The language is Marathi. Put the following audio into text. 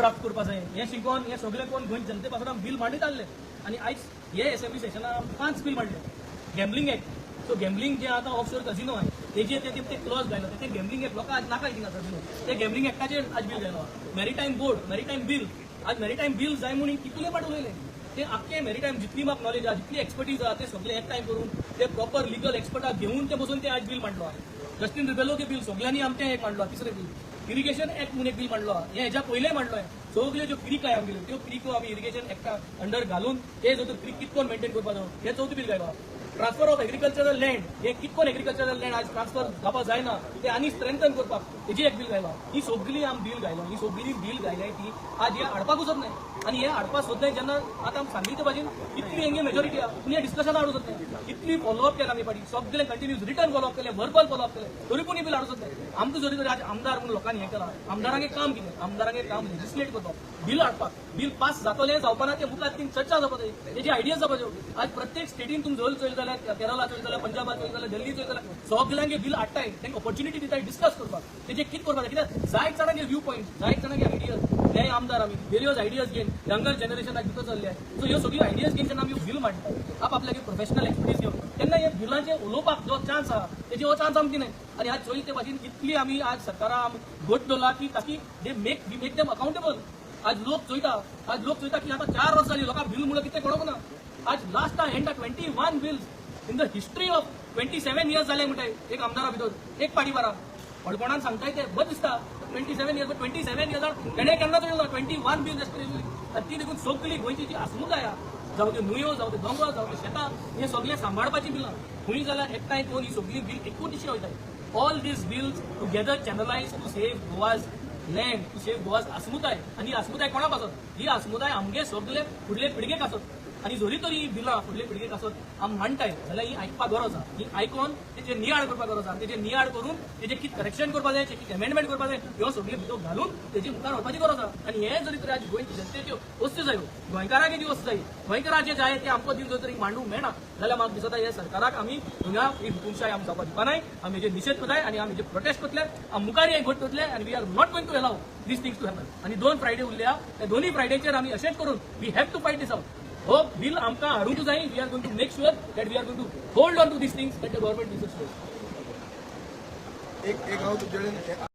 ड्राफ्ट करपा जाय हे शिकोन हे सगळे कोण गोंय जनते पासून बिल मांडीत आसले आनी आयज हे असेंब्ली सेशनात 5 बिल मांडले. गॅमलिंग एक्ट सो गॅमलिंग जे आता ऑफशोर कझिनो आहे तेजे ते क्लॉज घायला ते गॅमलिंग एक्ट लोकांक आज नाका थिंगा कझिनो ते गॅमलिंग एक्टाचेर आज बिल घायला. मॅरिटायम बोर्ड मॅरिटायम बिल आज मॅरिटायम बिल जाय म्हणून कितले पाट उलयले ते आख्खे मॅरिटायम जितली म्हाका नॉलेज आहा जितली एक्सपर्टीज आहा ते सगळे एकठांय करून ते प्रॉपर लिगल एक्सपर्टाक घेऊन ते बसून ते आज बिल मांडलो आहे. जस्टिन रिबेलो ते बिल सगळ्यांनी आमचे एक मांडलो तिसरे बिल इरिगेशन एक्ट म्हणून एक बिल मांडलो हे हेच्या पयले मांडलो आहे. सगळ्यो ज्यो क्रीक आय आमगेल्यो त्यो क्रीको आमी इरिगेशन एक्टा अंडर घालून ते जो क्रीक कितकोन मेंटेन करपाचो हे चवथो बिल घायलो. ट्रान्सफर ऑफ एग्रीकल्चरल लँड हे कितकोन एग्रीकल्चरल लँड आज ट्रान्सफर जावपा जायना ते आनी स्ट्रेंथन करपाक तेजी एक बिल घायला. ही सगळी आमी बिल घायलो ही सगळी बिल घायल्याय ती आज हे हाडपाक वचत नाही आनी हे हाडपाक सोदनाय जेन्ना आतां सांगिल्ले भाशेन इतली हेंगे मेजॉरिटी आहा पूण हे डिस्कशन हाडूं सोदनाय इतली फॉलोअप केला आमी पाटी सगळे कंटिन्यूस रिटर्न फॉलोअप केले वर्बल फॉलोअप केले तरी पूण ही बिल हाडूं सोदनाय. आमकां जरी तरी आज आमदार म्हणून लोकांनी हें केलां आमदारांगे काम कितें आमदारांगे काम लेजिस्लेट करपाक बिल हाडपाक बिल पास जातले जावपाना ते मुखार तीन चर्चा जावपा जाय तेजी आयडियाज जावपाच्यो. आज प्रत्येक स्टेटीन तुमी जर चोयल जाल्यार केरला चोयल जाल्यार पंजाबात चोयल जाल्यार दिल्ली चोयल जाल्यार सगळ्यांगे बिल हाडटाय तांकां ऑपॉर्च्युनिटी दिताय डिस्कस करपाक तेजे कितें करपाक जाय कित्याक जायत जाणांगे व्यू पॉयंट जायत जाणांगे आयडियाज हे आमदार आमी वेरियस आयडियाज घेवन यंगर जनरेशनाक दितो चल्ले सो ह्यो सगळ्यो आयडियाज घेवन जेन्ना आमी बिल मांडटाय आपल्यागे प्रोफेशनल एक्सपर्टीज घेवन तेन्ना हे बिलांचेर उलोवपाक जो चान्स आहा तेजी हो चान्स आमची नाही. आनी आज चोयल ते भाशेन इतली आमी आज सरकाराक घोट दवरला की ताकी दे मेक देम अकाउंटेबल. आज लोक चोयता की आता 4 वर्स जाली लोकांक बिल म्हणून कितें कळोंक ना. आज last Enda 21 bills in the history of 27 years जाले म्हणटाय एक आमदारा भितर एक पाटी बारा हडपणान सांगताय ते बरें दिसता 27 इयर्स 27 इयर्सात तेणे केन्ना चोयला 21 बिल्स आनी ती देखून सगळी गोंयची जी आसमुदाय आहा जावं त्यो न्हंयो जावं ते दोंगर जावं ते शेतां हे सगळे सांबाळपाची बिलां खंय जाल्यार एकठांय करून ही सगळी बिल एकूच दिशे वयताय. All these bills together channelise to save Goa's land to save Goa's आसमुदाय आनी ही आसमुदाय कोणाक आसत ही आसमुदाय आमगे सगळे फुडले पिळगेक आसत. आनी जरी तरी ही बिलां फुडले पिळगेक आसत आमी मांडटाय जाल्यार ही आयकपाक गरज आहा ही आयकोन तेजे नियाळ करपाक गरज आहा तेजे नियाळ करून तेजे कितें करेक्शन करपाक जाय कितें अमेंडमेंट करपाक जाय ह्यो सगळ्यो भितर घालून तेजी मुखार व्हरपाची गरज आहा. आनी हे जरी तरी आज गोंयची जनतेच्यो वस्तू जायो गोंयकारांक दी वस्तू जाय गोंयकारांक जे जाय ते आमकां दिन जर तरी मांडूंक मेळना जाल्यार म्हाका दिसता हे सरकाराक आमी हिंगा ही हुकुमशाही आमी जावपाक दिवपा नाय. आमी हेजे निशेध करताय आनी आमी हेजे प्रोटेस्ट करतले आमी मुखार हे घोट करतले आनी we are not going to allow these things to happen. आनी 2 फ्रायडे उरले आहा त्या दोनूय फ्रायडेचेर आमी अशेंच करून we have to fight this out. हो बिल आमकां हाडूंक जाय. We are going to make sure that we are going to hold on to these things that the government does. एक